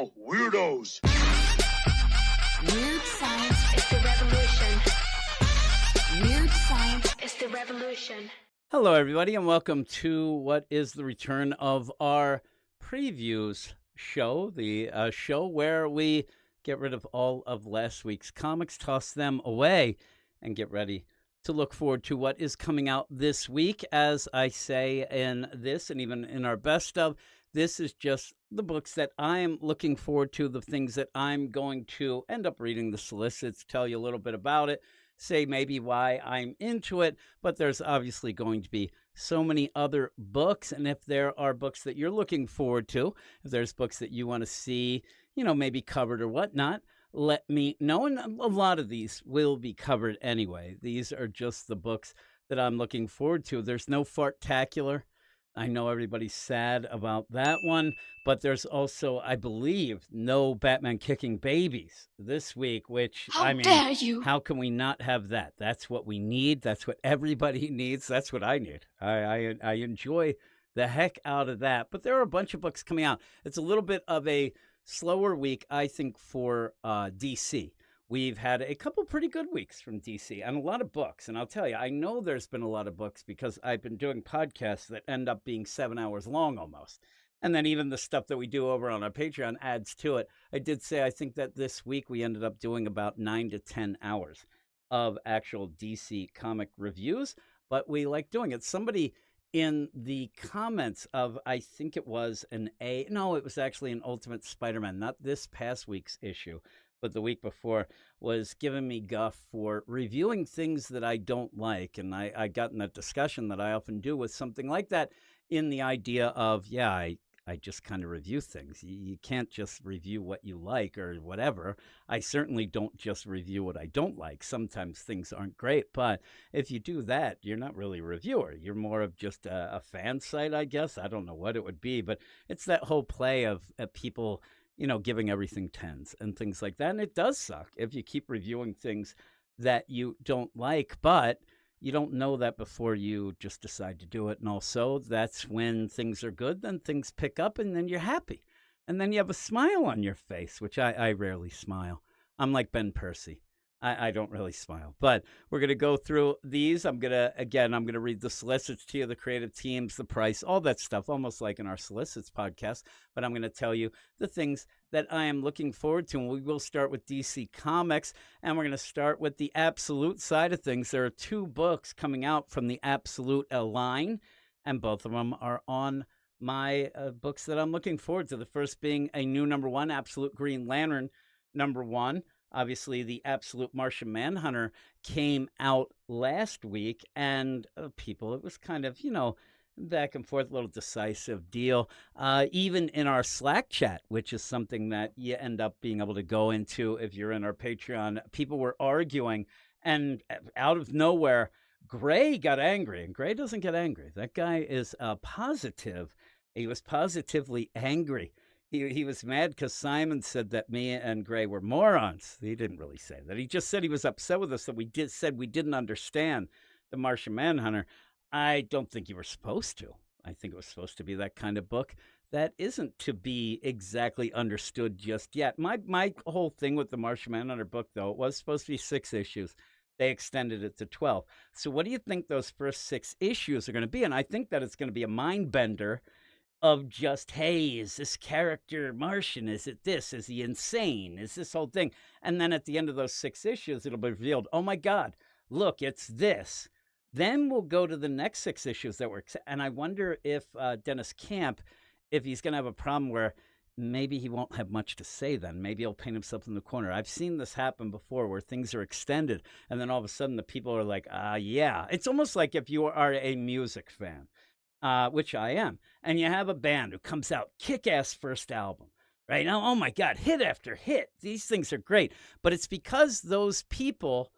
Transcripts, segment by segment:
all weirdos. Weird science is the revolution. Weird science is the revolution. Hello, everybody, and welcome to what is the return of our previews show, the show where we get rid of all of last week's comics, toss them away, and get ready to look forward to what is coming out this week. As I say in this, and even in our best of, this is just the books that I am looking forward to, the things that I'm going to end up reading, the solicits, tell you a little bit about it, say maybe why I'm into it, but there's obviously going to be so many other books. And if there are books that you're looking forward to, if there's books that you want to see, maybe covered or whatnot, let me know. And a lot of these will be covered anyway. These are just the books that I'm looking forward to. There's no Fartacular. I know everybody's sad about that one, but there's also, I believe, no Batman kicking babies this week, which, How dare you? How can we not have that? That's what we need. That's what everybody needs. That's what I need. I enjoy the heck out of that. But there are a bunch of books coming out. It's a little bit of a slower week, I think, for DC. We've had a couple pretty good weeks from DC and a lot of books. And I'll tell you, I know there's been a lot of books because I've been doing podcasts that end up being 7 hours long almost. And then even the stuff that we do over on our Patreon adds to it. I did say I think that this week we ended up doing about 9 to 10 hours of actual DC comic reviews, but we like doing it. Somebody in the comments of, I think it was it was actually an Ultimate Spider-Man, not this past week's issue, but the week before, was giving me guff for reviewing things that I don't like. And I got in that discussion that I often do with something like that, in the idea of, I just kind of review things. You can't just review what you like or whatever. I certainly don't just review what I don't like. Sometimes things aren't great, but if you do that, you're not really a reviewer. You're more of just a fan site, I guess. I don't know what it would be, but it's that whole play of people giving everything 10s and things like that. And it does suck if you keep reviewing things that you don't like, but you don't know that before you just decide to do it. And also, that's when things are good, then things pick up, and then you're happy. And then you have a smile on your face, which I rarely smile. I'm like Ben Percy. I don't really smile, but we're going to go through these. I'm going to read the solicits to you, the creative teams, the price, all that stuff, almost like in our solicits podcast. But I'm going to tell you the things that I am looking forward to. And we will start with DC Comics, and we're going to start with the Absolute side of things. There are 2 books coming out from the Absolute line, and both of them are on my books that I'm looking forward to. The first being a new #1, Absolute Green Lantern #1. Obviously, the Absolute Martian Manhunter came out last week, and it was kind of, back and forth, a little decisive deal. Even in our Slack chat, which is something that you end up being able to go into if you're in our Patreon, people were arguing, and out of nowhere, Gray got angry, and Gray doesn't get angry. That guy is positive. He was positively angry. He was mad because Simon said that me and Gray were morons. He didn't really say that. He just said he was upset with us that we didn't understand the Martian Manhunter. I don't think you were supposed to. I think it was supposed to be that kind of book that isn't to be exactly understood just yet. My whole thing with the Martian Manhunter book, though, it was supposed to be 6 issues. They extended it to 12. So what do you think those first 6 issues are going to be? And I think that it's going to be a mind bender of just, hey, is this character Martian? Is it this? Is he insane? Is this whole thing? And then at the end of those 6 issues, it'll be revealed, oh my God, look, it's this. Then we'll go to the next 6 issues that were, and I wonder if Dennis Camp, if he's going to have a problem where maybe he won't have much to say then. Maybe he'll paint himself in the corner. I've seen this happen before where things are extended, and then all of a sudden the people are like, yeah. It's almost like if you are a music fan. Which I am, and you have a band who comes out, kick-ass first album, right? Now, oh my God, hit after hit. These things are great. But it's because those people,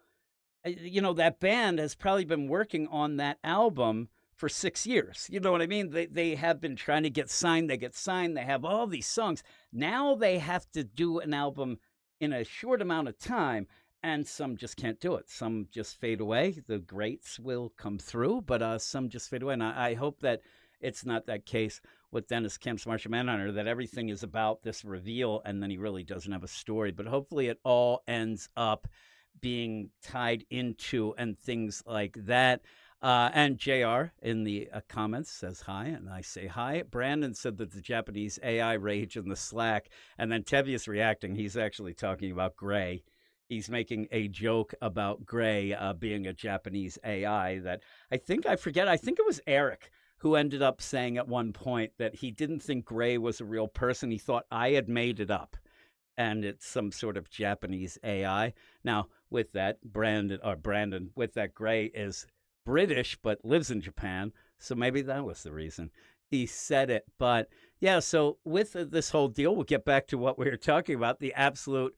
that band has probably been working on that album for 6 years. You know what I mean? They have been trying to get signed. They get signed. They have all these songs. Now they have to do an album in a short amount of time. And some just can't do it. Some just fade away. The greats will come through, but some just fade away. And I hope that it's not that case with Dennis Kemp's Martian Manhunter, that everything is about this reveal, and then he really doesn't have a story. But hopefully, it all ends up being tied into and things like that. And JR in the comments says hi, and I say hi. Brandon said that the Japanese AI rage in the Slack, and then Tevius reacting. He's actually talking about Gray. He's making a joke about Gray being a Japanese AI that I think it was Eric who ended up saying at one point that he didn't think Gray was a real person. He thought I had made it up and it's some sort of Japanese AI. Now, with that, Brandon, with that, Gray is British but lives in Japan, so maybe that was the reason he said it. But yeah, so with this whole deal, we'll get back to what we were talking about, the Absolute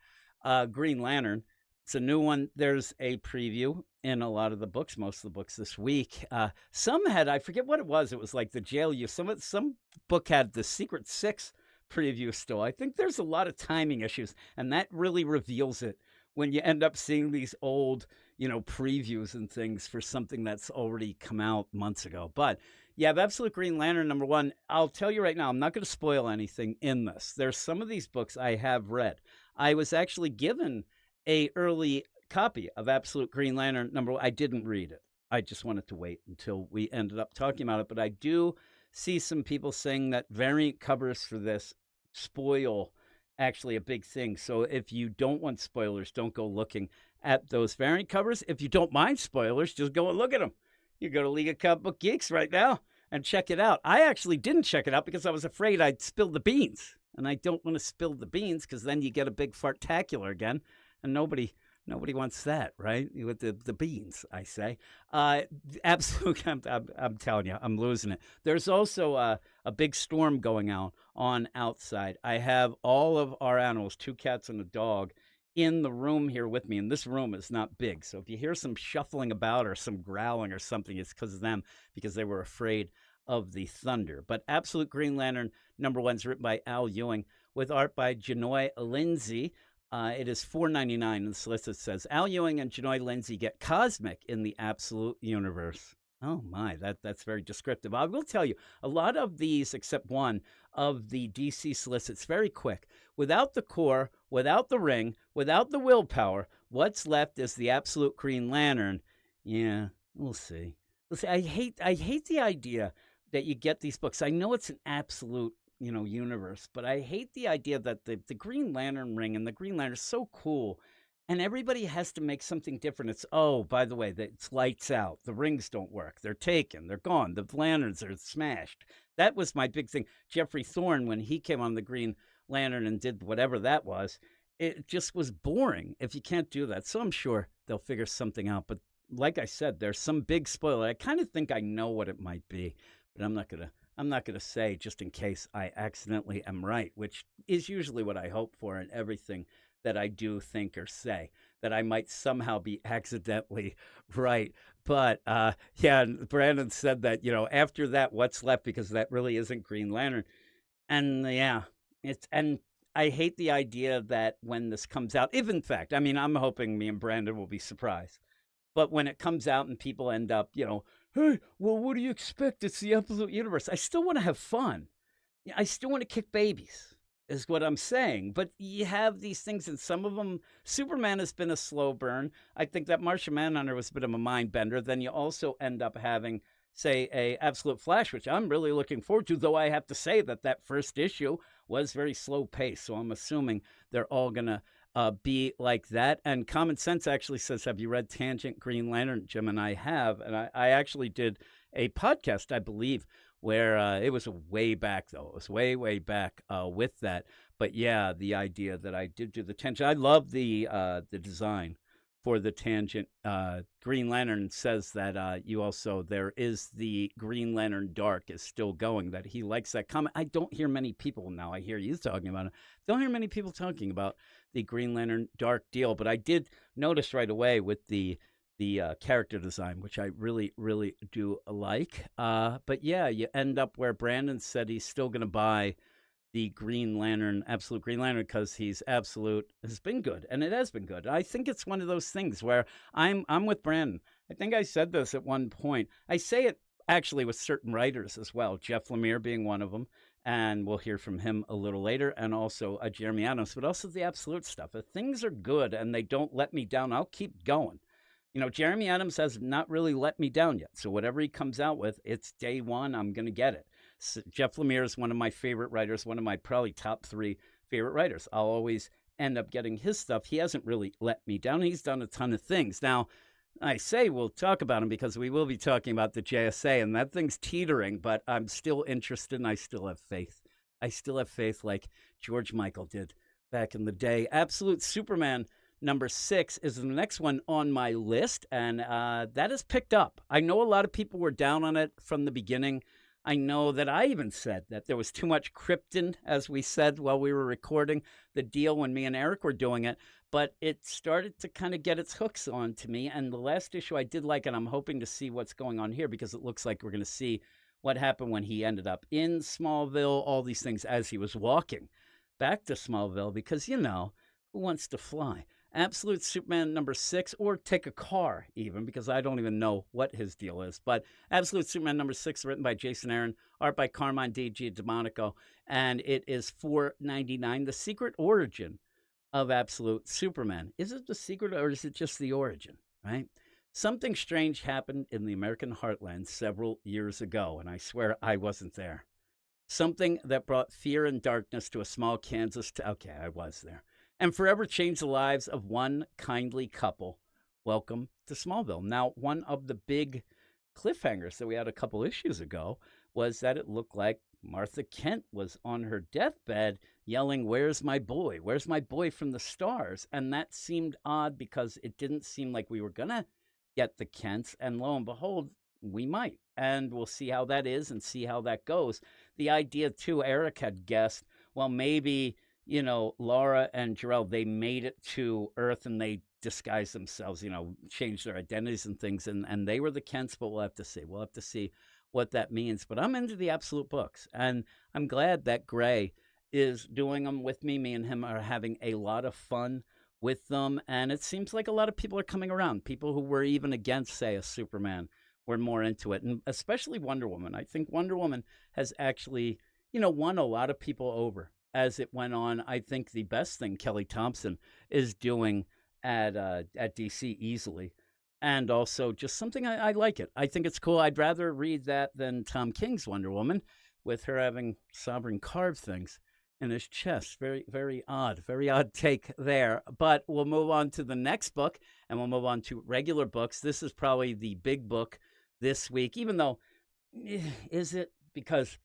Green Lantern. It's a new one. There's a preview in a lot of the books, most of the books this week. Some had, I forget what it was. It was like the jail you. Some book had the Secret Six preview still. I think there's a lot of timing issues, and that really reveals it when you end up seeing these old, previews and things for something that's already come out months ago. But yeah, the Absolute Green Lantern #1. I'll tell you right now, I'm not going to spoil anything in this. There's some of these books I have read. I was actually given a early copy of Absolute Green Lantern #1. I didn't read it. I just wanted to wait until we ended up talking about it. But I do see some people saying that variant covers for this spoil actually a big thing. So if you don't want spoilers, don't go looking at those variant covers. If you don't mind spoilers, just go and look at them. You go to League of Comic Book Geeks right now and check it out. I actually didn't check it out because I was afraid I'd spill the beans. And I don't want to spill the beans because then you get a big fartacular again. And nobody wants that, right? With the beans, I say. Absolutely, I'm telling you, I'm losing it. There's also a big storm going on outside. I have all of our animals, 2 cats and a dog, in the room here with me. And this room is not big. So if you hear some shuffling about or some growling or something, it's because of them, because they were afraid of the thunder. But Absolute Green Lantern #1 is written by Al Ewing with art by Janoy Lindsay. It is $4.99, and the solicit says Al Ewing and Janoy Lindsay get cosmic in the Absolute universe. Oh my, that's very descriptive. I will tell you, a lot of these, except one of the DC solicits, very quick. Without the core, without the ring, without the willpower, what's left is the Absolute Green Lantern. Yeah, we'll see. I hate the idea that you get these books. I know it's an absolute universe, but I hate the idea that the Green Lantern ring and the Green Lantern is so cool, and everybody has to make something different. It's, oh, by the way, it's lights out. The rings don't work. They're taken. They're gone. The lanterns are smashed. That was my big thing. Jeffrey Thorne, when he came on the Green Lantern and did whatever that was, it just was boring if you can't do that. So I'm sure they'll figure something out. But like I said, there's some big spoiler. I kind of think I know what it might be, but I'm not gonna say, just in case I accidentally am right, which is usually what I hope for in everything that I do think or say, that I might somehow be accidentally right. But yeah, Brandon said that, after that, what's left, because that really isn't Green Lantern. And yeah, and I hate the idea that when this comes out, if in fact, I mean, I'm hoping me and Brandon will be surprised. But when it comes out and people end up, hey, well, what do you expect? It's the Absolute universe. I still want to have fun. I still want to kick babies, is what I'm saying. But you have these things, and some of them, Superman has been a slow burn. I think that Martian Manhunter was a bit of a mind bender. Then you also end up having, say, a Absolute Flash, which I'm really looking forward to, though I have to say that first issue was very slow paced. So I'm assuming they're all going to be like that. And Common Sense actually says, have you read Tangent Green Lantern, Jim? And I have. And I actually did a podcast, I believe, where it was way back, though. It was way back with that. But yeah, the idea that I did do the Tangent. I love the design for the Tangent. Green Lantern says that there is the Green Lantern Dark is still going, that he likes that comment. I don't hear many people now. I hear you talking about it. Don't hear many people talking about the Green Lantern Dark deal, but I did notice right away with the character design, which I really do like. But yeah, you end up where Brandon said he's still going to buy the Green Lantern, Absolute Green Lantern, because he's Absolute has been good, and it has been good. I think it's one of those things where I'm with Brandon. I think I said this at one point. I say it actually with certain writers as well, Jeff Lemire being one of them, and we'll hear from him a little later, and also Jeremy Adams, but also the Absolute stuff. If things are good and they don't let me down, I'll keep going. Jeremy Adams has not really let me down yet. So whatever he comes out with, it's day one. I'm going to get it. So Jeff Lemire is one of my favorite writers, one of my probably top 3 favorite writers. I'll always end up getting his stuff. He hasn't really let me down. He's done a ton of things. Now, I say we'll talk about him because we will be talking about the JSA, and that thing's teetering, but I'm still interested and I still have faith. I still have faith like George Michael did back in the day. Absolute Superman number 6 is the next one on my list, and that has picked up. I know a lot of people were down on it from the beginning. I know that I even said that there was too much Krypton, as we said while we were recording the deal when me and Eric were doing it, but it started to kind of get its hooks on to me, and the last issue I did like, and I'm hoping to see what's going on here because it looks like we're going to see what happened when he ended up in Smallville, all these things as he was walking back to Smallville because, who wants to fly? Absolute Superman number 6, or take a car even, because I don't even know what his deal is. But Absolute Superman number 6, written by Jason Aaron, art by Carmine Di Giandomenico, and it is $4.99. The secret origin of Absolute Superman. Is it the secret or is it just the origin, right? Something strange happened in the American heartland several years ago, and I swear I wasn't there. Something that brought fear and darkness to a small Kansas town. Okay, I was there. And forever changed the lives of one kindly couple. Welcome to Smallville. Now, one of the big cliffhangers that we had a couple issues ago was that it looked like Martha Kent was on her deathbed yelling, "Where's my boy? Where's my boy from the stars?" And that seemed odd because it didn't seem like we were going to get the Kents. And lo and behold, we might. And we'll see how that is and see how that goes. The idea, too, Eric had guessed, well, maybe Laura and Jor-El, they made it to Earth and they disguised themselves, changed their identities and things. And they were the Kents, but we'll have to see. We'll have to see what that means. But I'm into the Absolute books. And I'm glad that Gray is doing them with me. Me and him are having a lot of fun with them. And it seems like a lot of people are coming around. People who were even against, say, a Superman were more into it. And especially Wonder Woman. I think Wonder Woman has actually, won a lot of people over as it went on. I think the best thing Kelly Thompson is doing at DC easily. And also just something I like it. I think it's cool. I'd rather read that than Tom King's Wonder Woman with her having Sovereign carved things in his chest. Very, very odd take there. But we'll move on to the next book and we'll move on to regular books. This is probably the big book this week, even though, is it? Because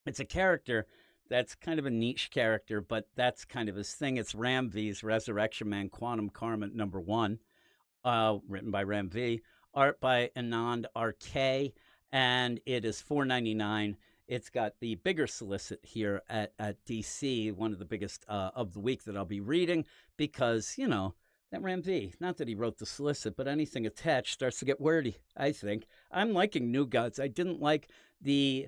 it's a character that's kind of a niche character, but that's kind of his thing. It's Ram V's Resurrection Man Quantum Karma number 1, written by Ram V, art by Anand R.K., and it is $4.99. It's got the bigger solicit here at DC, one of the biggest of the week that I'll be reading, because, that Ram V, not that he wrote the solicit, but anything attached starts to get wordy, I think. I'm liking New Gods. I didn't like the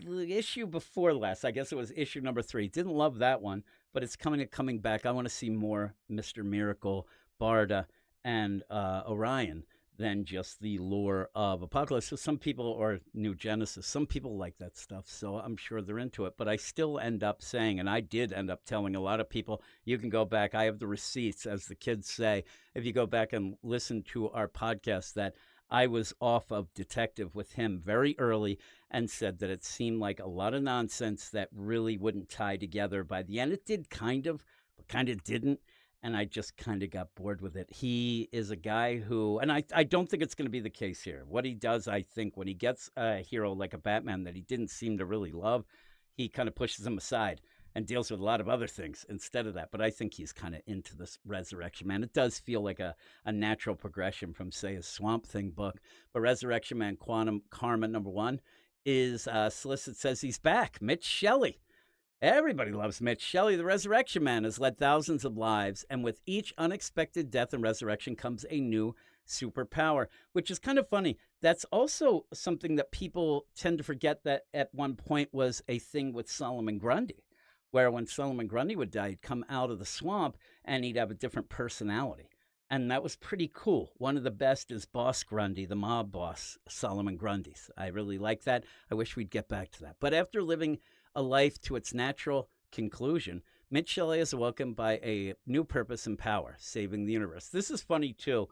issue before last. I guess it was issue number 3. Didn't love that one, but it's coming back. I want to see more Mr. Miracle, Barda, and Orion than just the lore of Apocalypse. So some people, or New Genesis, some people like that stuff, so I'm sure they're into it. But I still end up saying, and I did end up telling a lot of people, you can go back. I have the receipts, as the kids say. If you go back and listen to our podcast, that I was off of Detective with him very early and said that it seemed like a lot of nonsense that really wouldn't tie together. By the end, it did kind of, but kind of didn't. And I just kind of got bored with it. He is a guy who, and I don't think it's going to be the case here. What he does, I think, when he gets a hero like a Batman that he didn't seem to really love, he kind of pushes him aside and deals with a lot of other things instead of that. But I think he's kind of into this Resurrection Man. It does feel like a natural progression from, say, a Swamp Thing book. But Resurrection Man Quantum Karma number 1 is, solicit says he's back. Mitch Shelley. Everybody loves Mitch Shelley. The Resurrection Man has led thousands of lives, and with each unexpected death and resurrection comes a new superpower, which is kind of funny. That's also something that people tend to forget that at one point was a thing with Solomon Grundy, where when Solomon Grundy would die, he'd come out of the swamp and he'd have a different personality. And that was pretty cool. One of the best is Boss Grundy, the mob boss, Solomon Grundy's. I really like that. I wish we'd get back to that. But after living a life to its natural conclusion, Mitch Shelley is awoken by a new purpose and power, saving the universe. This is funny too.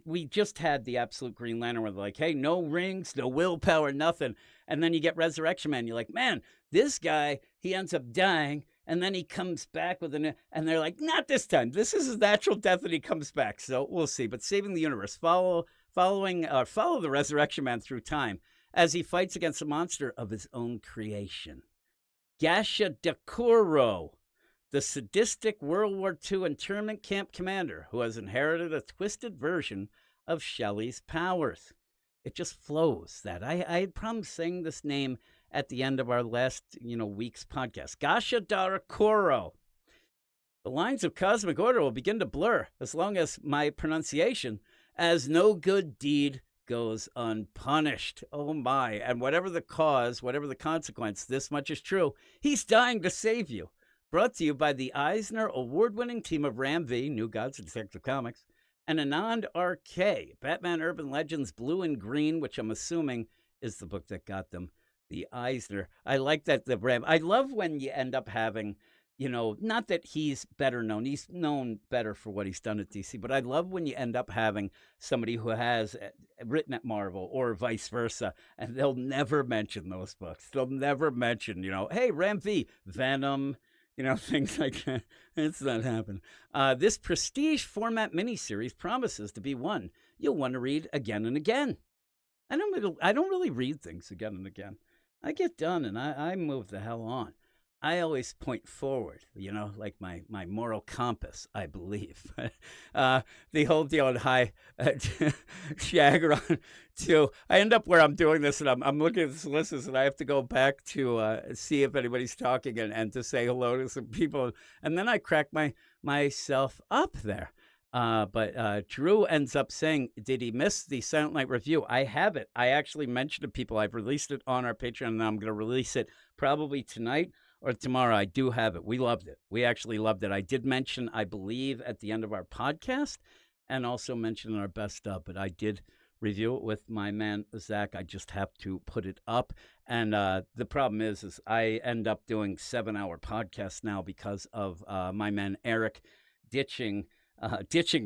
We just had the absolute Green Lantern where they're like, hey, no rings, no willpower, nothing. And then you get Resurrection Man. You're like, man, this guy, he ends up dying. And then he comes back with and they're like, not this time. This is his natural death and he comes back. So we'll see. But saving the universe, follow the Resurrection Man through time as he fights against a monster of his own creation. Gasha Dekuro, the sadistic World War II internment camp commander who has inherited a twisted version of Shelley's powers. It just flows. That I had problems saying this name at the end of our last week's podcast. Gasha Darakoro. The lines of cosmic order will begin to blur as long as my pronunciation, as no good deed goes unpunished. Oh my. And whatever the cause, whatever the consequence, this much is true. He's dying to save you. Brought to you by the Eisner award-winning team of Ram V, New Gods of Detective Comics, and Anand R.K., Batman Urban Legends Blue and Green, which I'm assuming is the book that got them the Eisner. I like that the Ram. I love when you end up having, not that he's better known. He's known better for what he's done at DC, but I love when you end up having somebody who has written at Marvel or vice versa, and they'll never mention those books. They'll never mention, hey, Ram V, Venom, things like that. It's not happening. This prestige format miniseries promises to be one you'll want to read again and again. I don't really read things again and again. I get done and I move the hell on. I always point forward, like my moral compass, I believe. The whole deal on high Shagron too. I end up where I'm doing this and I'm looking at this list and I have to go back to see if anybody's talking and to say hello to some people. And then I crack myself up there. But Drew ends up saying, did he miss the Silent Night review? I have it. I actually mentioned to people, I've released it on our Patreon and I'm going to release it probably tonight or tomorrow. I do have it. We loved it. We actually loved it. I did mention, I believe, at the end of our podcast and also mention in our best of, but I did review it with my man, Zach. I just have to put it up. And the problem is I end up doing 7-hour podcasts now because of my man, Eric, ditching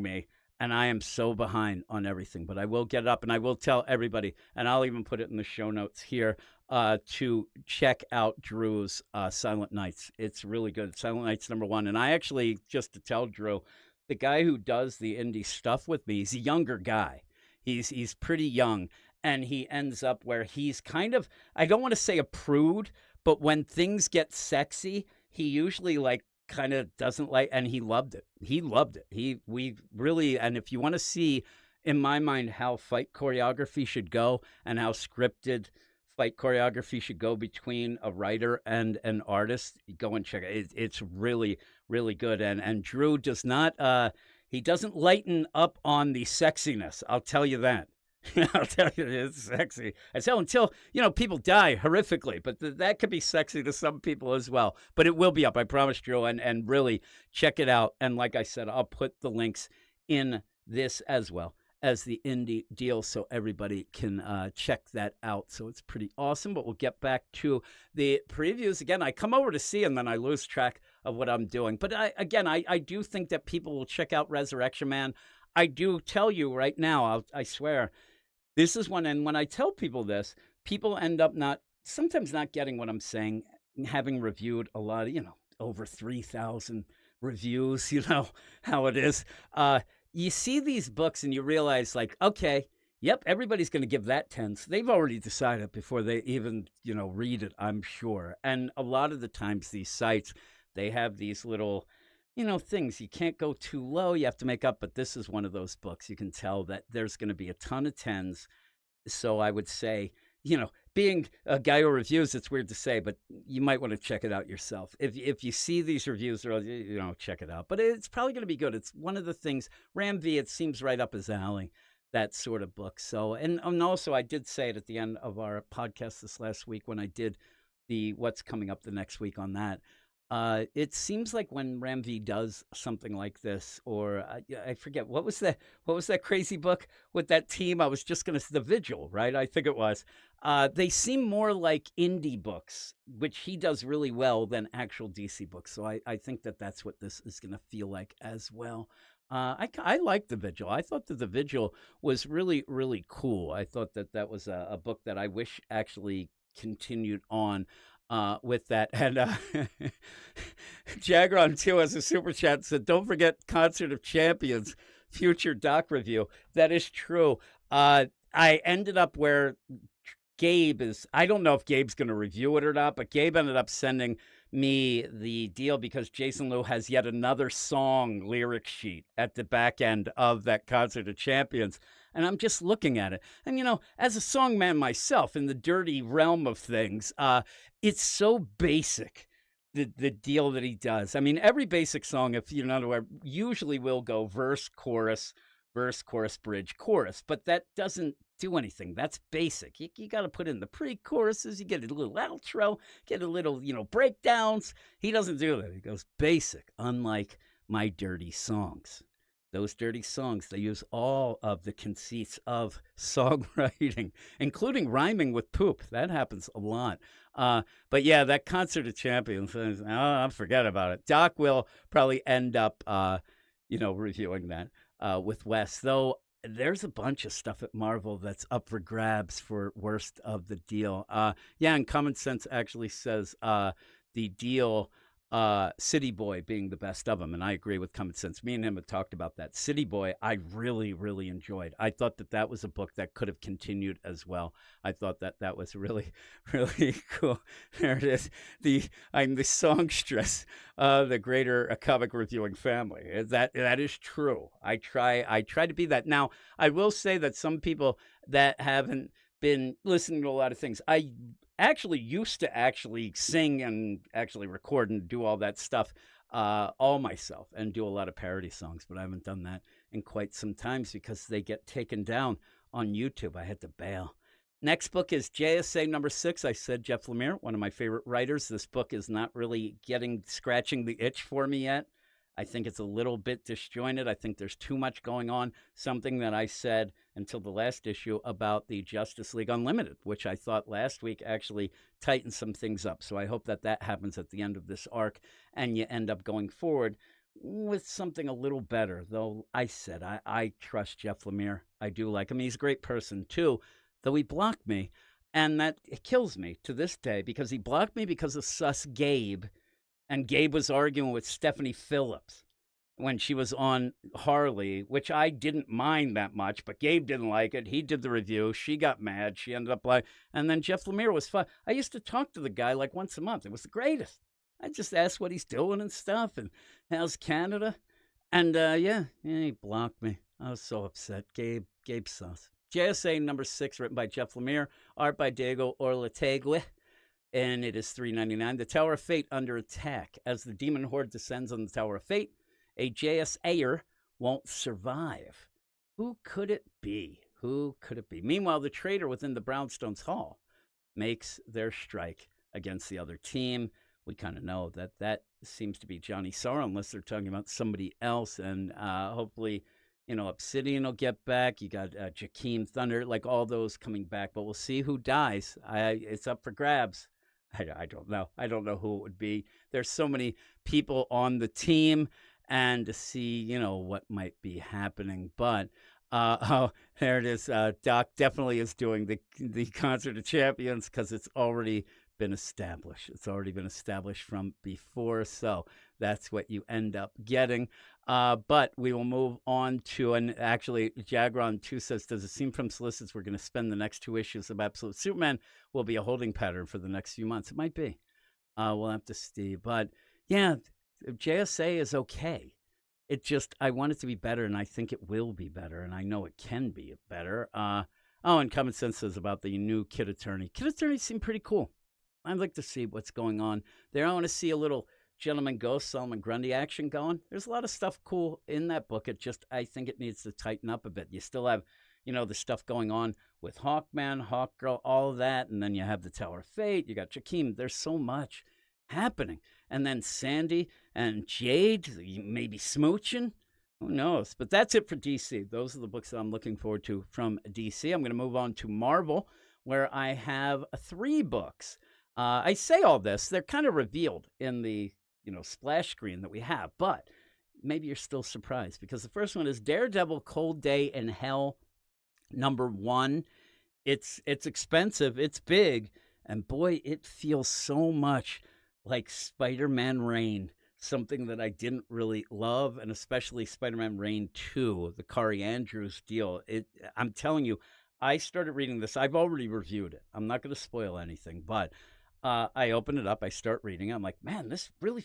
me, and I am so behind on everything. But I will get it up, and I will tell everybody, and I'll even put it in the show notes here, to check out Drew's Silent Nights. It's really good. Silent Nights #1. And I actually, just to tell Drew, the guy who does the indie stuff with me, he's a younger guy. He's pretty young, and he ends up where he's kind of, I don't want to say a prude, but when things get sexy, he usually kind of doesn't like, and he loved it. We really, and if you want to see, in my mind, how fight choreography should go and how scripted fight choreography should go between a writer and an artist, go and check it. It's really, really good. And Drew does not, he doesn't lighten up on the sexiness. I'll tell you that. I'll tell you, it's sexy. Until people die horrifically, but that could be sexy to some people as well. But it will be up, I promise, Drew, and really check it out. And like I said, I'll put the links in this as well as the indie deal so everybody can check that out. So it's pretty awesome, but we'll get back to the previews. Again, I come over to see and then I lose track of what I'm doing. But I do think that people will check out Resurrection Man. I do tell you right now, I swear, this is one, and when I tell people this, people end up sometimes not getting what I'm saying, having reviewed a lot of, over 3,000 reviews, how it is. You see these books and you realize okay, yep, everybody's going to give that 10. So they've already decided before they even, read it, I'm sure. And a lot of the times these sites, they have these little, things. You can't go too low. You have to make up. But this is one of those books. You can tell that there's going to be a ton of 10s. So I would say, being a guy who reviews, it's weird to say, but you might want to check it out yourself. If you see these reviews, check it out. But it's probably going to be good. It's one of the things, Ram V, it seems right up his alley, that sort of book. So, and also I did say it at the end of our podcast this last week when I did the what's coming up the next week on that. It seems like when Ram V does something like this, or yeah, I forget what was that crazy book with that team. I was just gonna the Vigil, right? I think it was. They seem more like indie books, which he does really well than actual DC books. So I think that that's what this is gonna feel like as well. I like the Vigil. I thought that the Vigil was really really cool. I thought that that was a book that I wish actually continued on with that. And Jagron too has a super chat said, "Don't forget Concert of Champions, future doc review." That is true. I ended up where Gabe is. I don't know if Gabe's going to review it or not, but Gabe ended up sending me the deal because Jason Liu has yet another song lyric sheet at the back end of that Concert of Champions. And I'm just looking at it. And, as a songman myself in the dirty realm of things, it's so basic, the deal that he does. I mean, every basic song, if you're not aware, usually will go verse, chorus, bridge, chorus. But that doesn't do anything. That's basic. You got to put in the pre-choruses. You get a little outro, get a little, breakdowns. He doesn't do that. He goes basic, unlike my dirty songs. Those dirty songs, they use all of the conceits of songwriting, including rhyming with poop. That happens a lot. But yeah, that Concert of Champions, forget about it. Doc will probably end up, reviewing that with Wes. Though there's a bunch of stuff at Marvel that's up for grabs for worst of the deal. Yeah, and Common Sense actually says the deal, City Boy being the best of them. And I agree with Common Sense. Me and him have talked about that. City Boy, I really, really enjoyed. I thought that that was a book that could have continued as well. I thought that that was really, really cool. There it is. I'm the songstress of the greater comic reviewing family. That is true. I try to be that. Now, I will say that some people that haven't been listening to a lot of things, I actually used to actually sing and actually record and do all that stuff all myself and do a lot of parody songs, but I haven't done that in quite some times because they get taken down on YouTube. I had to bail. Next book is JSA number 6. I said Jeff Lemire, one of my favorite writers. This book is not really scratching the itch for me yet. I think it's a little bit disjointed. I think there's too much going on. Something that I said until the last issue about the Justice League Unlimited, which I thought last week actually tightened some things up. So I hope that that happens at the end of this arc and you end up going forward with something a little better. Though I said I trust Jeff Lemire. I do like him. He's a great person too, though he blocked me. And that it kills me to this day because he blocked me because of sus Gabe. And Gabe was arguing with Stephanie Phillips when she was on Harley, which I didn't mind that much, but Gabe didn't like it. He did the review. She got mad. She ended up like, and then Jeff Lemire was fun. I used to talk to the guy like once a month. It was the greatest. I just asked what he's doing and stuff, and how's Canada? And yeah, he blocked me. I was so upset. Gabe sus. JSA number 6, written by Jeff Lemire, art by Diego Orletegui. And it is $3.99. The Tower of Fate under attack. As the demon horde descends on the Tower of Fate, a JSAer won't survive. Who could it be? Who could it be? Meanwhile, the traitor within the Brownstones Hall makes their strike against the other team. We kind of know that that seems to be Johnny Sorrow, unless they're talking about somebody else. And hopefully, Obsidian will get back. You got Jakeem Thunder, like all those coming back. But we'll see who dies. It's up for grabs. I don't know. I don't know who it would be. There's so many people on the team, and to see, what might be happening. But there it is. Doc definitely is doing the Concert of Champions because it's already been established. It's already been established from before. So that's what you end up getting. But we will move on to, and actually, Jagron 2 says, does it seem from solicits we're going to spend the next 2 issues of Absolute Superman will be a holding pattern for the next few months? It might be. We'll have to see. But yeah, JSA is okay. It just, I want it to be better, and I think it will be better, and I know it can be better. And Common Sense says about the new Kid Attorney. Kid Attorney seem pretty cool. I'd like to see what's going on there. I want to see a little Gentleman Ghost, Solomon Grundy action going. There's a lot of stuff cool in that book. I think it needs to tighten up a bit. You still have, the stuff going on with Hawkman, Hawkgirl, all of that. And then you have the Tower of Fate. You got Jakeem. There's so much. happening? And then Sandy and Jade, maybe smooching. Who knows? But that's it for DC. Those are the books that I'm looking forward to from DC. I'm going to move on to Marvel, where I have 3 books. I say all this; they're kind of revealed in the splash screen that we have, but maybe you're still surprised because the first one is Daredevil: Cold Day in Hell, #1. It's expensive, it's big, and boy, it feels so much like Spider-Man Reign, something that I didn't really love, and especially Spider-Man Reign 2, the Kari Andrews deal. I'm telling you, I started reading this. I've already reviewed it. I'm not going to spoil anything, but I open it up, I start reading it. I'm like, man, this really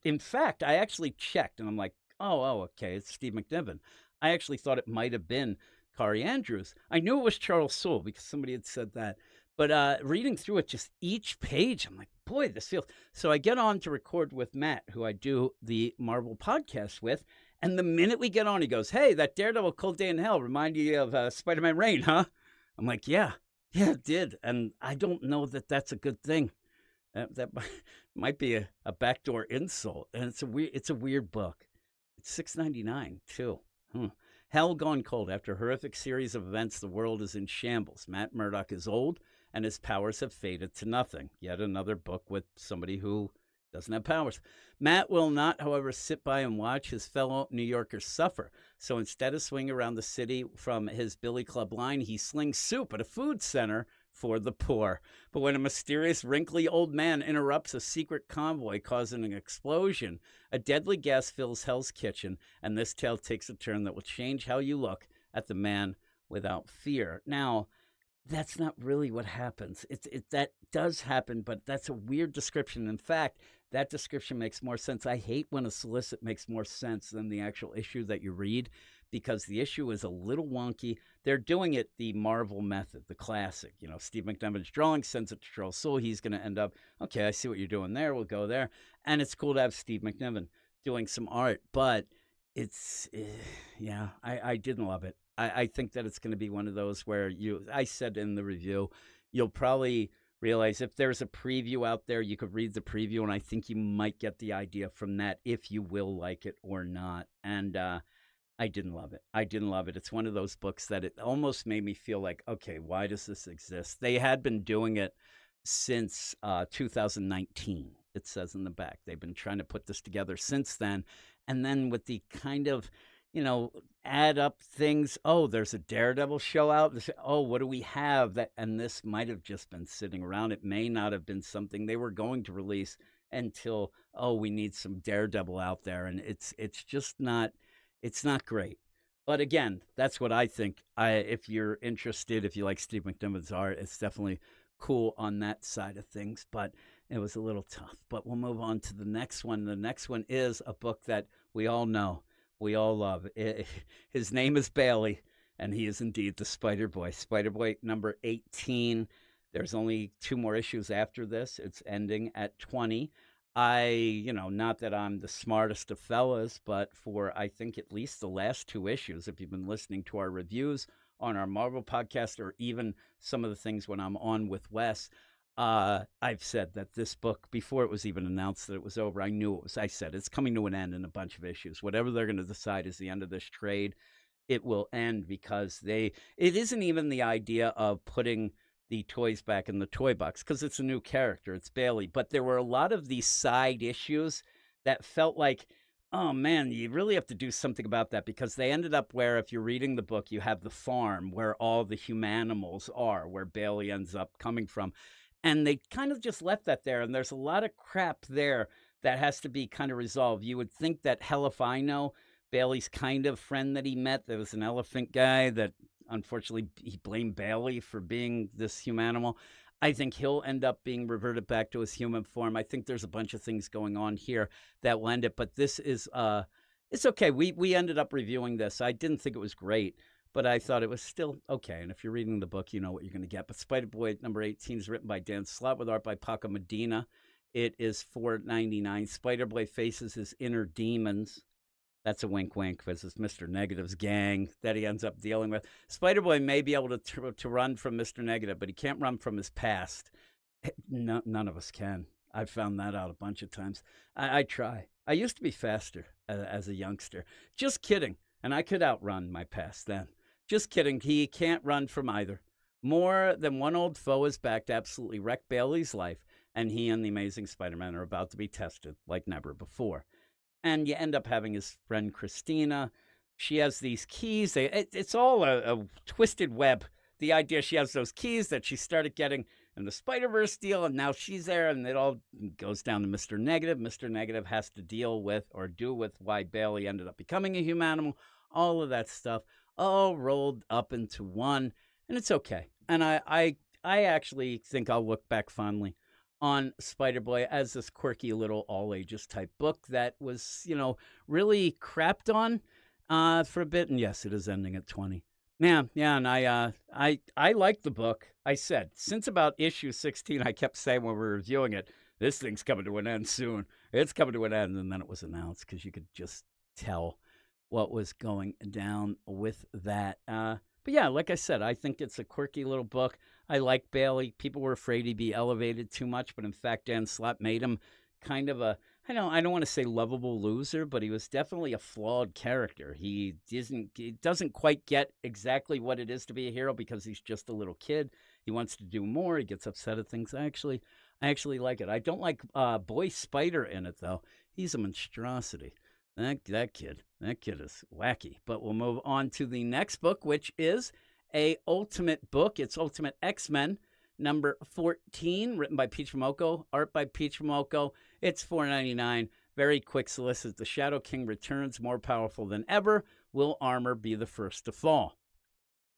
in fact, I actually checked, and I'm like, oh, okay, it's Steve McNiven. I actually thought it might have been Kari Andrews. I knew it was Charles Soule because somebody had said that. But reading through it, just each page, I'm like, boy, this feels. So I get on to record with Matt, who I do the Marvel podcast with. And the minute we get on, he goes, hey, that Daredevil Cold Day in Hell remind you of Spider-Man Reign, huh? I'm like, yeah, it did. And I don't know that that's a good thing. That might be a backdoor insult. And it's a weird book. It's $6.99 too. Hell Gone Cold. After a horrific series of events, the world is in shambles. Matt Murdock is old, and his powers have faded to nothing. Yet another book with somebody who doesn't have powers. Matt will not, however, sit by and watch his fellow New Yorkers suffer. So instead of swinging around the city from his Billy Club line, he slings soup at a food center for the poor. But when a mysterious, wrinkly old man interrupts a secret convoy, causing an explosion, a deadly gas fills Hell's Kitchen, and this tale takes a turn that will change how you look at the man without fear. Now, that's not really what happens. That does happen, but that's a weird description. In fact, that description makes more sense. I hate when a solicit makes more sense than the actual issue that you read, because the issue is a little wonky. They're doing it the Marvel method, the classic. Steve McNiven's drawing, sends it to Charles Soule. He's going to end up, okay, I see what you're doing there. We'll go there. And it's cool to have Steve McNiven doing some art, but I didn't love it. I think that it's going to be one of those where I said in the review, you'll probably realize if there's a preview out there, you could read the preview, and I think you might get the idea from that if you will like it or not. And I didn't love it. I didn't love it. It's one of those books that it almost made me feel like, okay, why does this exist? They had been doing it since 2019, it says in the back. They've been trying to put this together since then. And then with the kind of, add up things. Oh, there's a Daredevil show out. Oh, what do we have? And this might have just been sitting around. It may not have been something they were going to release until, we need some Daredevil out there. And it's just not, it's not great. But again, that's what I think. If you're interested, if you like Steve McNiven's art, it's definitely cool on that side of things. But it was a little tough. But we'll move on to the next one. The next one is a book that we all know. We all love. His name is Bailey, and he is indeed the Spider-Boy. Spider-Boy number 18. There's only 2 more issues after this. It's ending at 20. Not that I'm the smartest of fellas, but for, I think, at least the last 2 issues, if you've been listening to our reviews on our Marvel podcast, or even some of the things when I'm on with Wes, I've said that this book, before it was even announced that it was over, I knew it was. I said it's coming to an end in a bunch of issues. Whatever they're going to decide is the end of this trade, it will end, because it isn't even the idea of putting the toys back in the toy box, because it's a new character. It's Bailey. But there were a lot of these side issues that felt like, oh man, you really have to do something about that, because they ended up where, if you're reading the book, you have the farm where all the humanimals are, where Bailey ends up coming from. And they kind of just left that there. And there's a lot of crap there that has to be kind of resolved. You would think that, hell if I know, Bailey's kind of friend that he met, there was an elephant guy that unfortunately he blamed Bailey for being this humanimal. I think he'll end up being reverted back to his human form. I think there's a bunch of things going on here that will end it. But this is, it's okay. We ended up reviewing this. I didn't think it was great, but I thought it was still okay. And if you're reading the book, you know what you're going to get. But Spider-Boy number 18 is written by Dan Slott with art by Paco Medina. It is $4.99. Spider-Boy faces his inner demons. That's a wink, wink, because it's Mr. Negative's gang that he ends up dealing with. Spider-Boy may be able to run from Mr. Negative, but he can't run from his past. None of us can. I've found that out a bunch of times. I try. I used to be faster as a youngster. Just kidding. And I could outrun my past then. Just kidding. He can't run from either. More than one old foe is back to absolutely wreck Bailey's life, and he and the Amazing Spider-Man are about to be tested like never before. And you end up having his friend Christina. She has these keys. It's all a twisted web. The idea she has those keys that she started getting in the Spider-Verse deal, and now she's there, and it all goes down to Mr. Negative. Mr. Negative has to deal with or do with why Bailey ended up becoming a humanimal. All of that stuff, all rolled up into one, and it's okay. And I actually think I'll look back fondly on Spider-Boy as this quirky little all-ages type book that was, really crapped on for a bit. And yes, it is ending at 20. Yeah, and I like the book. I said, since about issue 16, I kept saying when we were reviewing it, this thing's coming to an end soon. It's coming to an end. And then it was announced because you could just tell what was going down with that. But yeah, like I said, I think it's a quirky little book. I like Bailey. People were afraid he'd be elevated too much, but in fact, Dan Slott made him kind of I don't want to say lovable loser, but he was definitely a flawed character. He doesn't quite get exactly what it is to be a hero because he's just a little kid. He wants to do more. He gets upset at things. I actually like it. I don't like Boy Spider in it though. He's a monstrosity. That kid is wacky. But we'll move on to the next book, which is a Ultimate book. It's Ultimate X-Men, number 14, written by Peach Momoko, art by Peach Momoko. It's $4.99. Very quick solicit. The Shadow King returns, more powerful than ever. Will armor be the first to fall?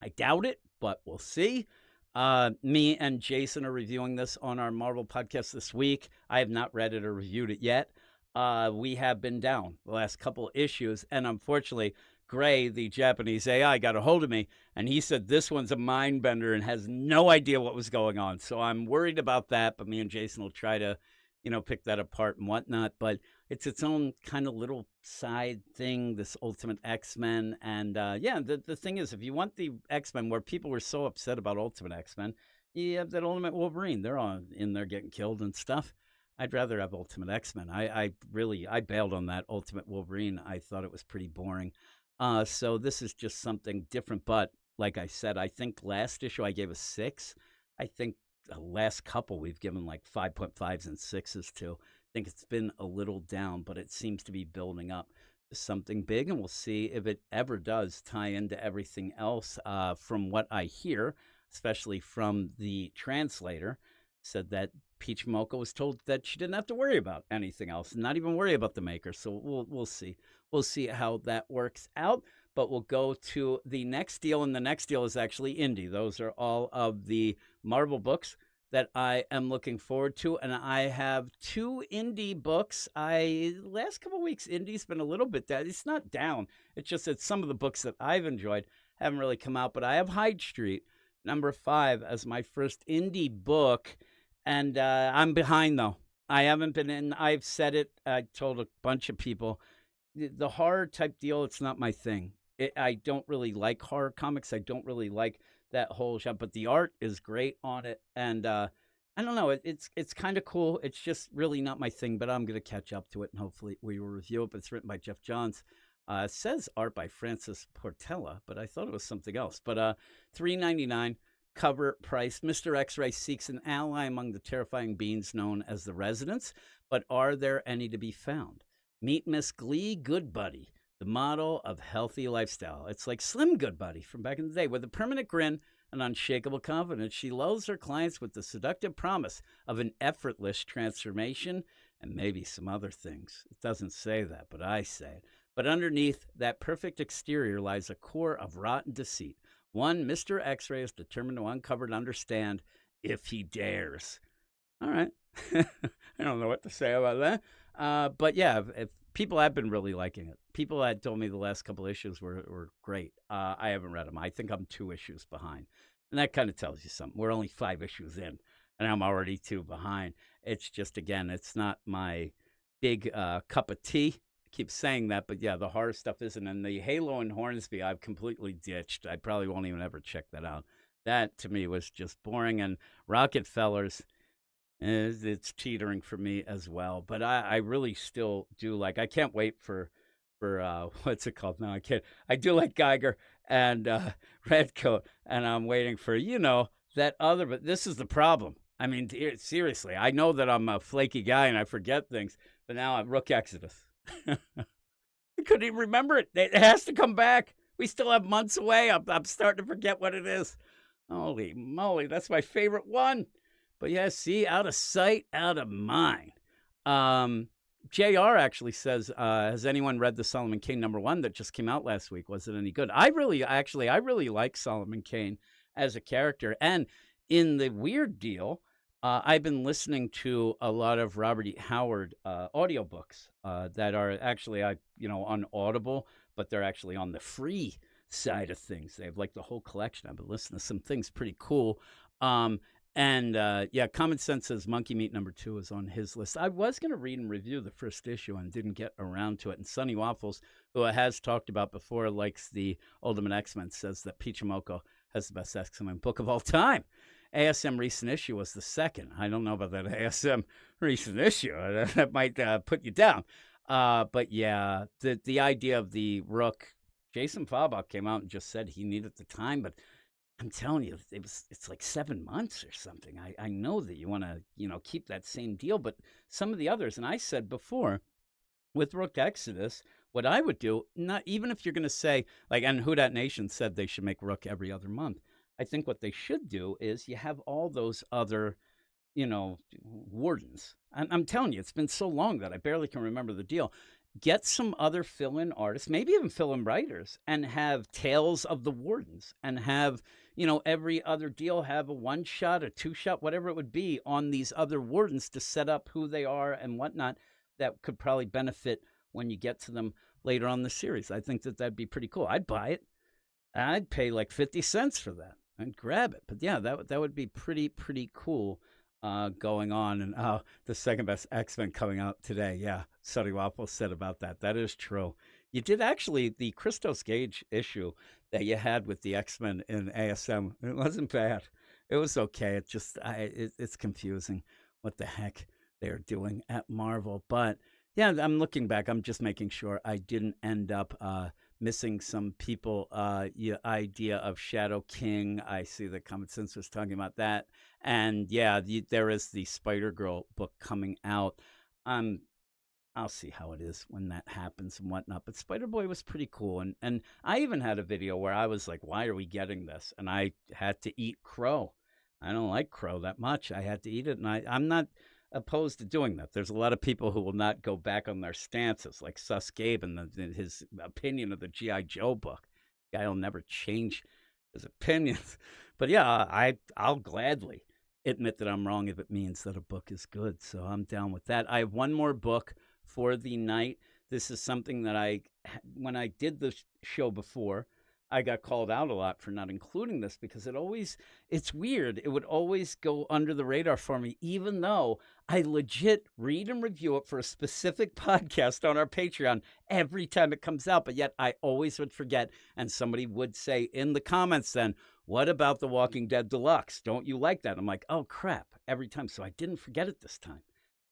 I doubt it, but we'll see. Me and Jason are reviewing this on our Marvel podcast this week. I have not read it or reviewed it yet. We have been down the last couple of issues, and unfortunately, Gray, the Japanese AI, got a hold of me, and he said this one's a mind bender and has no idea what was going on. So I'm worried about that, but me and Jason will try to, pick that apart and whatnot. But it's its own kind of little side thing, this Ultimate X-Men. And the thing is, if you want the X-Men where people were so upset about Ultimate X-Men, you have that Ultimate Wolverine. They're all in there getting killed and stuff. I'd rather have Ultimate X-Men. I bailed on that Ultimate Wolverine. I thought it was pretty boring. So this is just something different. But like I said, I think last issue I gave a 6. I think the last couple we've given like 5.5s and 6s to. I think it's been a little down, but it seems to be building up to something big. And we'll see if it ever does tie into everything else. From what I hear, especially from the translator, said that Peach Momoko was told that she didn't have to worry about anything else, not even worry about the maker. So we'll see. We'll see how that works out. But we'll go to the next deal, and the next deal is actually indie. Those are all of the Marvel books that I am looking forward to, and I have 2 indie books. Last couple of weeks, indie's been a little bit down. It's not down. It's just that some of the books that I've enjoyed haven't really come out. But I have Hyde Street, number 5, as my first indie book. And I'm behind, though. I haven't been in. I've said it. I told a bunch of people. The horror type deal, it's not my thing. I don't really like horror comics. I don't really like that whole genre. But the art is great on it. And I don't know. It's kind of cool. It's just really not my thing. But I'm going to catch up to it. And hopefully we will review it. But it's written by Jeff Johns. It says art by Francis Portela. But I thought it was something else. But $3.99. Cover price. Mr. X-Ray seeks an ally among the terrifying beings known as the Residents, but are there any to be found? Meet Miss Glee Goodbuddy, the model of healthy lifestyle. It's like Slim Goodbuddy from back in the day. With a permanent grin and unshakable confidence, she lulls her clients with the seductive promise of an effortless transformation and maybe some other things. It doesn't say that, but I say it. But underneath that perfect exterior lies a core of rotten deceit. One Mr. X-Ray is determined to uncover and understand if he dares. All right. I don't know what to say about that. But yeah, if people have been really liking it. People had told me the last couple issues were great. I haven't read them. I think I'm 2 issues behind. And that kind of tells you something. We're only 5 issues in, and I'm already 2 behind. It's just, again, it's not my big cup of tea. Keep saying that, but yeah, the horror stuff isn't. And the Halo and Hornsby, I've completely ditched. I probably won't even ever check that out. That to me was just boring. And Rocket Fellers, It's teetering for me as well. But I really still do like. I can't wait for what's it called? No, I can't. I do like Geiger and Redcoat, and I'm waiting for that other. But this is the problem. I mean, seriously, I know that I'm a flaky guy and I forget things, but now I'm Rook Exodus. I couldn't even remember it. It has to come back. We still have months away. I'm starting to forget what it is. Holy moly, that's my favorite one. But yeah, see, out of sight, out of mind. JR actually says, has anyone read the Solomon Kane #1 that just came out last week? Was it any good? I really like Solomon Kane as a character. And in the weird deal, I've been listening to a lot of Robert E. Howard audiobooks that are actually, on Audible, but they're actually on the free side of things. They have like the whole collection. I've been listening to some things pretty cool. Yeah, Common Sense says Monkey Meat #2 is on his list. I was going to read and review the first issue and didn't get around to it. And Sonny Waffles, who I has talked about before, likes the Ultimate X-Men, says that Pichimoko has the best X-Men book of all time. ASM recent issue was the second. I don't know about that ASM recent issue. That might put you down. But yeah, the idea of the Rook, Jason Fabok came out and just said he needed the time, but I'm telling you, it's like 7 months or something. I know that you want to, keep that same deal, but some of the others, and I said before, with Rook Exodus, what I would do, not even if you're going to say, like, and Who Dat Nation said they should make Rook every other month. I think what they should do is you have all those other, wardens. And I'm telling you, it's been so long that I barely can remember the deal. Get some other fill-in artists, maybe even fill-in writers, and have tales of the wardens, and have, every other deal have a one-shot, a two-shot, whatever it would be, on these other wardens to set up who they are and whatnot. That could probably benefit when you get to them later on in the series. I think that that'd be pretty cool. I'd buy it. I'd pay like 50 cents for that. I'd grab it. But yeah, that would be pretty cool. Going on, and the second best X-Men coming out today. Yeah, Sonny Waffles said about that. That is true. You did actually, the Christos Gage issue that you had with the X-Men in ASM. It wasn't bad. It was okay. It just, it's confusing what the heck they're doing at Marvel. But yeah, I'm looking back. I'm just making sure I didn't end up missing some people. Idea of Shadow King. I see that Common Sense was talking about that. And yeah, there is the Spider-Girl book coming out. I'll see how it is when that happens and whatnot. But Spider-Boy was pretty cool. And I even had a video where I was like, why are we getting this? And I had to eat crow. I don't like crow that much. I had to eat it. And I'm not opposed to doing that. There's a lot of people who will not go back on their stances, like Sus Gabe and his opinion of the G.I. Joe book. Guy will never change his opinions. But yeah, I'll gladly admit that I'm wrong if it means that a book is good. So I'm down with that. I have one more book for the night. This is something that when I did the show before, I got called out a lot for not including this because it's weird. It would always go under the radar for me, even though I legit read and review it for a specific podcast on our Patreon every time it comes out. But yet I always would forget. And somebody would say in the comments then, what about The Walking Dead Deluxe? Don't you like that? I'm like, oh, crap, every time. So I didn't forget it this time.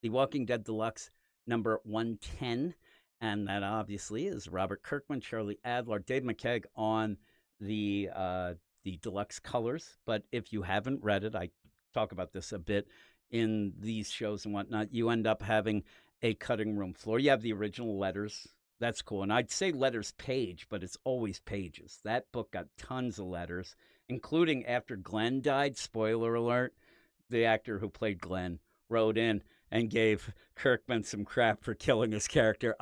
The Walking Dead Deluxe number 110. And that obviously is Robert Kirkman, Charlie Adler, Dave McKeag on the deluxe colors. But if you haven't read it, I talk about this a bit in these shows and whatnot, you end up having a cutting room floor. You have the original letters. That's cool. And I'd say letters page, but it's always pages. That book got tons of letters, including after Glenn died, spoiler alert, the actor who played Glenn wrote in and gave Kirkman some crap for killing his character.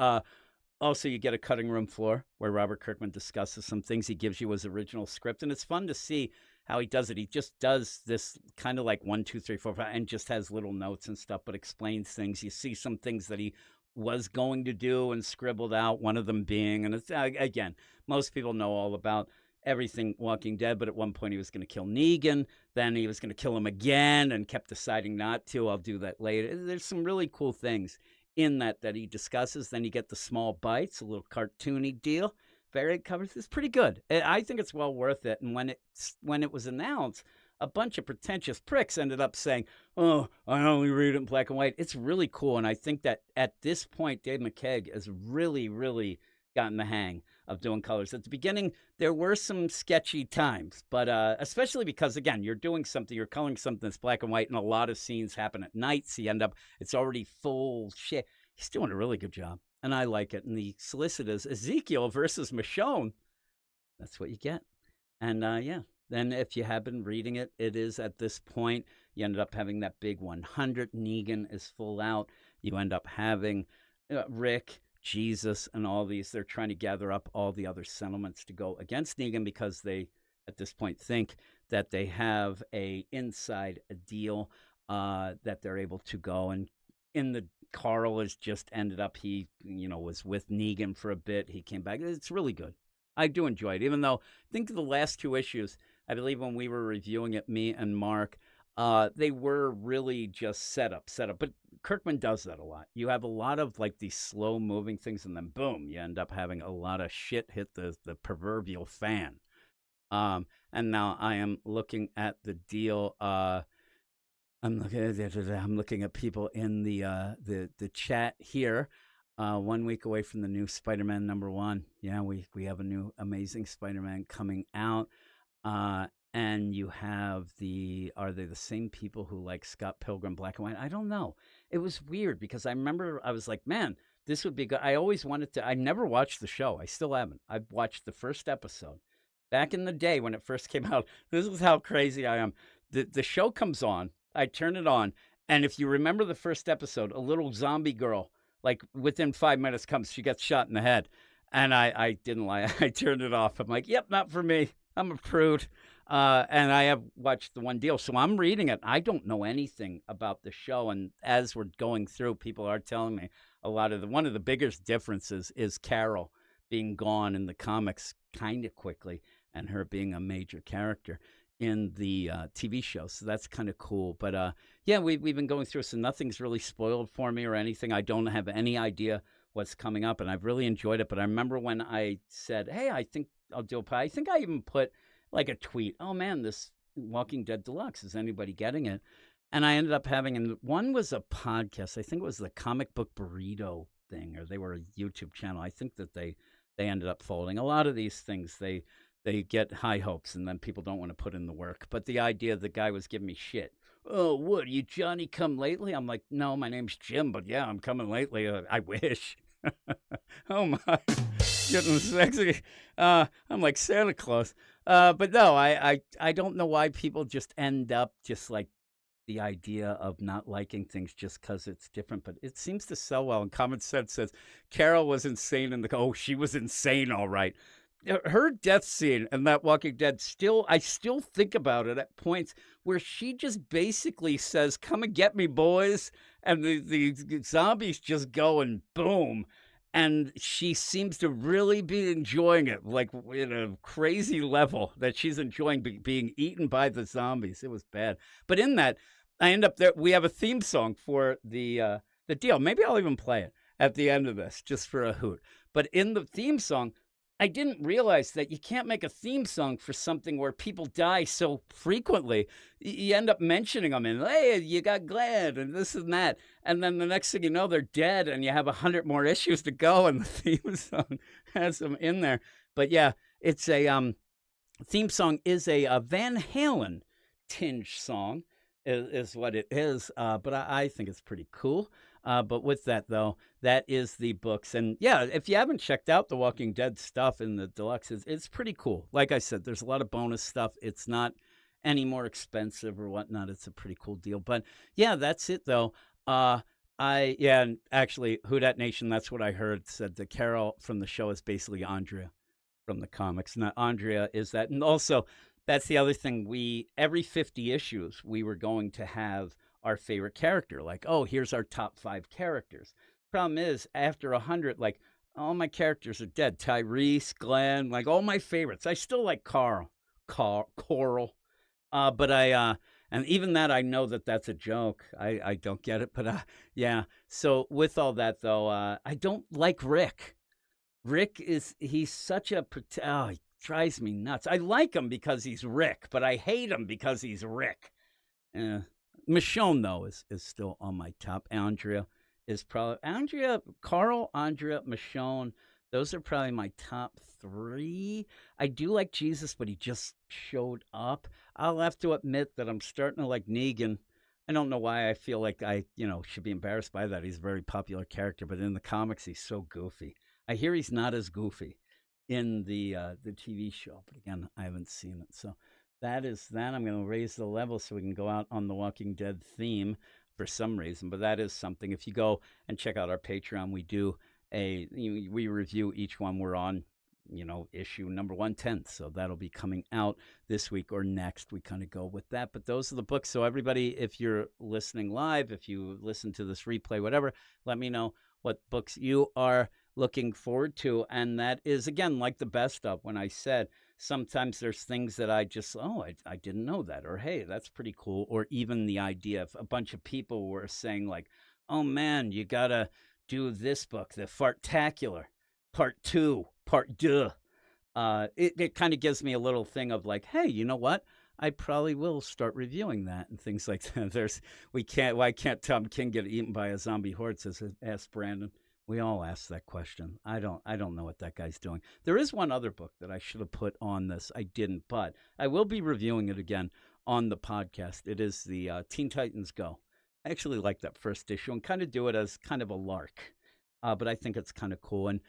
Also, you get a cutting room floor where Robert Kirkman discusses some things. He gives you his original script, and it's fun to see how he does it. He just does this kind of like 1, 2, 3, 4, 5, and just has little notes and stuff, but explains things. You see some things that he was going to do and scribbled out, one of them being, and it's, again, most people know all about everything Walking Dead, but at one point he was going to kill Negan, then he was going to kill him again and kept deciding not to. I'll do that later. There's some really cool things in that he discusses. Then you get the small bites, a little cartoony deal. Variant covers. It's pretty good. I think it's well worth it. And when it was announced, a bunch of pretentious pricks ended up saying, "Oh, I only read it in black and white." It's really cool, and I think that at this point, Dave McKeag has really, really gotten the hang of doing colors. At the beginning, there were some sketchy times, but especially because, again, you're doing something, you're coloring something that's black and white, and a lot of scenes happen at night, so you end up, it's already full shit. He's doing a really good job, and I like it. And the solicitors, Ezekiel versus Michonne, that's what you get. And yeah, then if you have been reading it, it is at this point, you ended up having that big 100. Negan is full out. You end up having Rick, Jesus, and all these. They're trying to gather up all the other settlements to go against Negan because they, at this point, think that they have a inside deal that they're able to go. And in the Carl has just ended up, he, was with Negan for a bit. He came back. It's really good. I do enjoy it, even though I think the last 2 issues, I believe when we were reviewing it, me and Mark, they were really just set up. But Kirkman does that a lot. You have a lot of like these slow moving things, and then boom, you end up having a lot of shit hit the proverbial fan. And now I am looking at the deal. I'm looking at people in the chat here. 1 week away from the new Spider-Man #1. Yeah, we have a new Amazing Spider-Man coming out. And you have are they the same people who like Scott Pilgrim Black and White? I don't know. It was weird because I remember I was like, man, this would be good. I always wanted to. I never watched the show. I still haven't. I've watched the first episode back in the day when it first came out. This is how crazy I am. The show comes on. I turn it on. And if you remember the first episode, a little zombie girl, like within 5 minutes comes, she gets shot in the head. And I didn't lie. I turned it off. I'm like, yep, not for me. I'm a prude. And I have watched the one deal. So I'm reading it. I don't know anything about the show. And as we're going through, people are telling me one of the biggest differences is Carol being gone in the comics kind of quickly and her being a major character in the TV show. So that's kind of cool. But yeah, we've been going through, so nothing's really spoiled for me or anything. I don't have any idea what's coming up, and I've really enjoyed it. But I remember when I said, hey, I think I'll do a pie. I think I even put like a tweet, oh man, this Walking Dead Deluxe, is anybody getting it? And I ended up having, and one was a podcast. I think it was the Comic Book Burrito thing, or they were a YouTube channel. I think that they ended up folding. A lot of these things, they get high hopes, and then people don't want to put in the work. But the idea, the guy was giving me shit. Oh, what, are you Johnny come lately? I'm like, no, my name's Jim, but yeah, I'm coming lately. I wish. Oh my, getting sexy. I'm like Santa Claus. But no, I don't know why people just end up just like the idea of not liking things just because it's different, but it seems to sell well. And Common Sense says Carol was insane she was insane, all right. Her death scene in that Walking Dead, I still think about it at points where she just basically says, come and get me, boys. And the zombies just go and boom. And she seems to really be enjoying it, like in a crazy level that she's enjoying being eaten by the zombies. It was bad. But in that, I end up there. We have a theme song for the deal. Maybe I'll even play it at the end of this just for a hoot. But in the theme song, I didn't realize that you can't make a theme song for something where people die so frequently. You end up mentioning them and, hey, you got Glad and this and that. And then the next thing you know, they're dead and you have 100 more issues to go and the theme song has them in there. But yeah, it's a theme song is a Van Halen tinge song is what it is. But I think it's pretty cool. But with that, though, that is the books. And yeah, if you haven't checked out the Walking Dead stuff in the deluxe, it's pretty cool. Like I said, there's a lot of bonus stuff. It's not any more expensive or whatnot. It's a pretty cool deal. But yeah, that's it, though. And actually, Who Dat Nation, that's what I heard, said that Carol from the show is basically Andrea from the comics. Now, Andrea is that. And also, that's the other thing. Every 50 issues, we were going to have our favorite character, like, oh, here's our top 5 characters. Problem is, after 100, like, all my characters are dead. Tyrese, Glenn, like all my favorites. I still like Coral, but and even that, I know that that's a joke. I don't get it, but yeah. So with all that, though, I don't like Rick. Rick he's such a drives me nuts. I like him because he's Rick, but I hate him because he's Rick. Uh, Michonne, though, is still on my top. Andrea is probably Carl, Andrea, Michonne. Those are probably my top three. I do like Jesus, but he just showed up. I'll have to admit that I'm starting to like Negan. I don't know why I feel like I, should be embarrassed by that. He's a very popular character, but in the comics, he's so goofy. I hear he's not as goofy in the TV show, but again, I haven't seen it. So that is that. I'm going to raise the level so we can go out on the Walking Dead theme for some reason, but that is something. If you go and check out our Patreon, we do we review each one we're on, issue number 110. So that'll be coming out this week or next. We kind of go with that. But those are the books. So everybody, if you're listening live, if you listen to this replay, whatever, let me know what books you are looking forward to. And that is, again, like the best of, when I said sometimes there's things that I just, I didn't know that, or hey, that's pretty cool. Or even the idea of a bunch of people were saying like, oh man, you gotta do this book, the Fartacular, part 2, part 2. It kind of gives me a little thing of like, hey, you know what? I probably will start reviewing that and things like that. Why can't Tom King get eaten by a zombie horde? Asked Brandon. We all ask that question. I don't know what that guy's doing. There is one other book that I should have put on this. I didn't, but I will be reviewing it again on the podcast. It is the Teen Titans Go. I actually like that first issue and kind of do it as kind of a lark, but I think it's kind of cool. And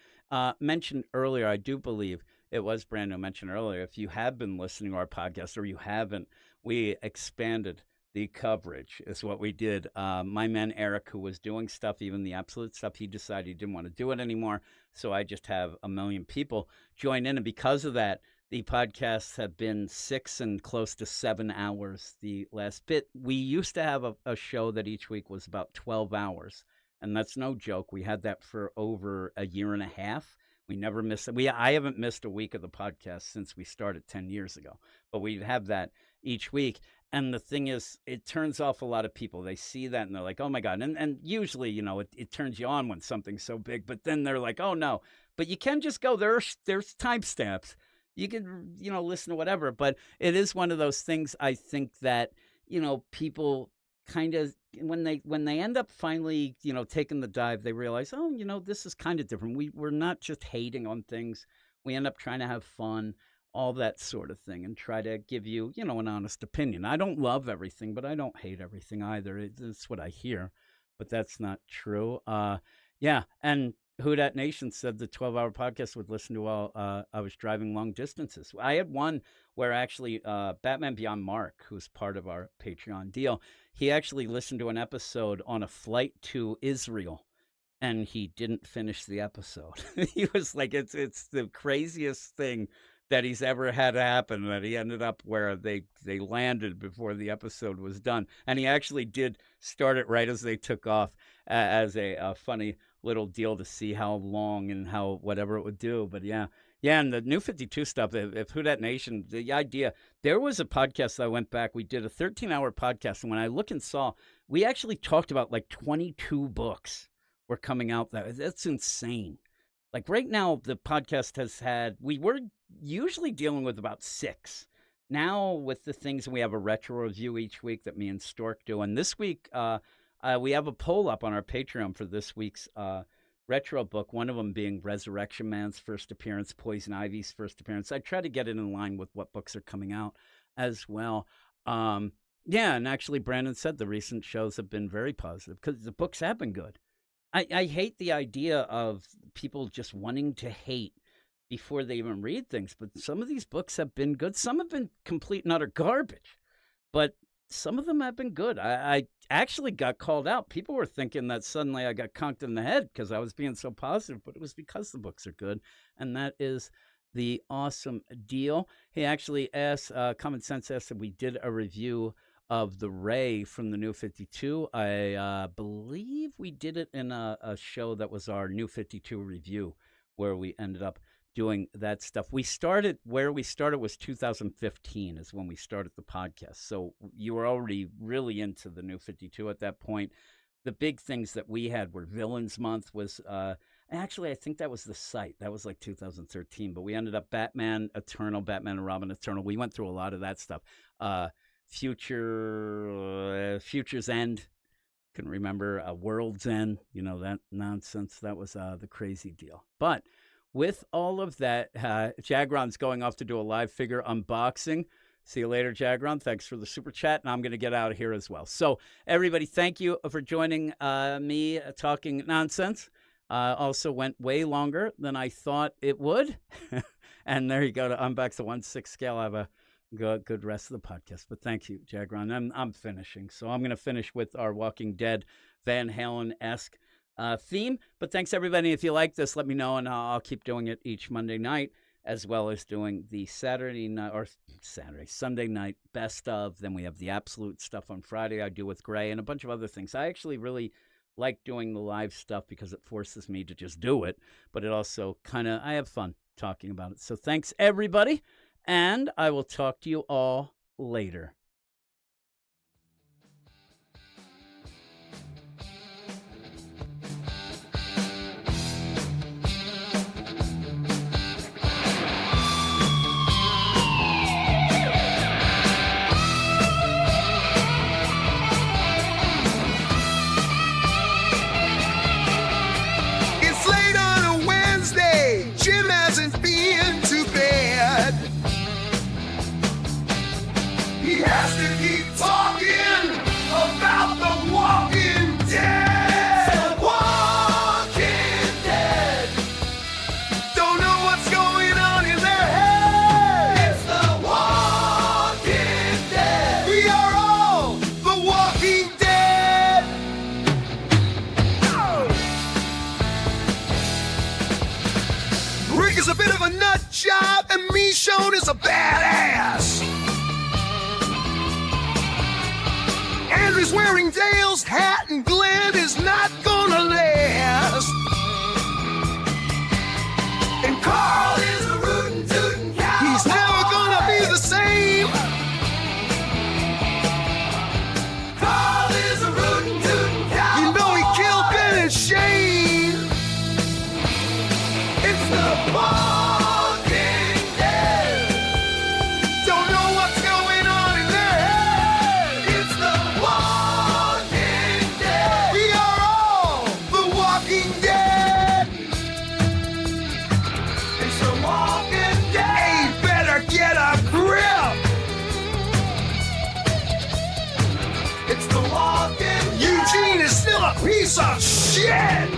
mentioned earlier, I do believe it was Brandon mentioned earlier, if you have been listening to our podcast or you haven't, we expanded the coverage is what we did. My man Eric, who was doing stuff, even the absolute stuff, he decided he didn't want to do it anymore. So I just have a million people join in. And because of that, the podcasts have been 6 and close to 7 hours the last bit. We used to have a show that each week was about 12 hours. And that's no joke. We had that for over a year and a half. We never missed it. I haven't missed a week of the podcast since we started 10 years ago. But we'd have that each week. And the thing is, it turns off a lot of people. They see that and they're like, oh my God. And usually, it turns you on when something's so big. But then they're like, oh no. But you can just go, there's timestamps. You can, listen to whatever, but it is one of those things. I think that, people kind of, when they end up finally, taking the dive, they realize, oh, this is kind of different. We're not just hating on things. We end up trying to have fun, all that sort of thing, and try to give you, an honest opinion. I don't love everything, but I don't hate everything either. It's what I hear, but that's not true. Yeah. And Who Dat Nation said the 12-hour podcast would listen to while I was driving long distances. I had one where actually Batman Beyond Mark, who's part of our Patreon deal, he actually listened to an episode on a flight to Israel, and he didn't finish the episode. He was like, it's the craziest thing that he's ever had happen, that he ended up where they landed before the episode was done. And he actually did start it right as they took off as a funny little deal to see how long and how whatever it would do. But yeah, and the New 52 stuff, if Who Dat Nation, the idea, there was a podcast that I went back, we did a 13-hour podcast, and when I look and saw, we actually talked about like 22 books were coming out. That's insane. Like right now, the podcast we were usually dealing with about 6. Now with the things, we have a retro review each week that me and Stork do. And this week, we have a poll up on our Patreon for this week's retro book, one of them being Resurrection Man's first appearance, Poison Ivy's first appearance. I try to get it in line with what books are coming out as well. Yeah, and actually Brandon said the recent shows have been very positive because the books have been good. I hate the idea of people just wanting to hate before they even read things, but some of these books have been good. Some have been complete and utter garbage, but some of them have been good. I actually got called out. People were thinking that suddenly I got conked in the head because I was being so positive, but it was because the books are good, and that is the awesome deal. He actually asked, Common Sense asked if we did a review of the Ray from the New 52. I believe we did it in a show that was our New 52 review, where we ended up doing that stuff. Where we started was 2015 is when we started the podcast. So you were already really into the New 52 at that point. The big things that we had were Villains Month was Actually, I think that was the site. That was like 2013. But we ended up Batman Eternal, Batman and Robin Eternal. We went through a lot of that stuff. Future's End. Couldn't remember. World's End. That nonsense. That was the crazy deal. But with all of that, Jagron's going off to do a live figure unboxing. See you later, Jagron. Thanks for the super chat, and I'm going to get out of here as well. So, everybody, thank you for joining me talking nonsense. Also went way longer than I thought it would. And there you go to unbox the 1/6 scale. I have a good rest of the podcast. But thank you, Jagron. I'm finishing. So I'm going to finish with our Walking Dead Van Halen-esque theme. But thanks, everybody. If you like this, let me know, and I'll keep doing it each Monday night, as well as doing the Sunday night best of. Then we have the absolute stuff on Friday I do with Gray and a bunch of other things. I actually really like doing the live stuff because it forces me to just do it, but it also I have fun talking about it. So thanks, everybody, and I will talk to you all later. He has to keep talking about the Walking Dead. The Walking Dead. Don't know what's going on in their head. It's the Walking Dead. We are all the Walking Dead. Rick is a bit of a nut job, and Michonne is a badass. Andrew's wearing Dale's hat, and Glenn is not gonna last. And Carl is a rootin' tootin' cow. He's never gonna be the same. Carl is a rootin' tootin' cow. You know he killed Ben and Shane. It's the Walking Dead. Don't know what's going on in their head. It's the Walking Dead. We are all the Walking Dead. It's the Walking Dead. Hey, better get a grip. It's the Walking Dead. Eugene is still a piece of shit.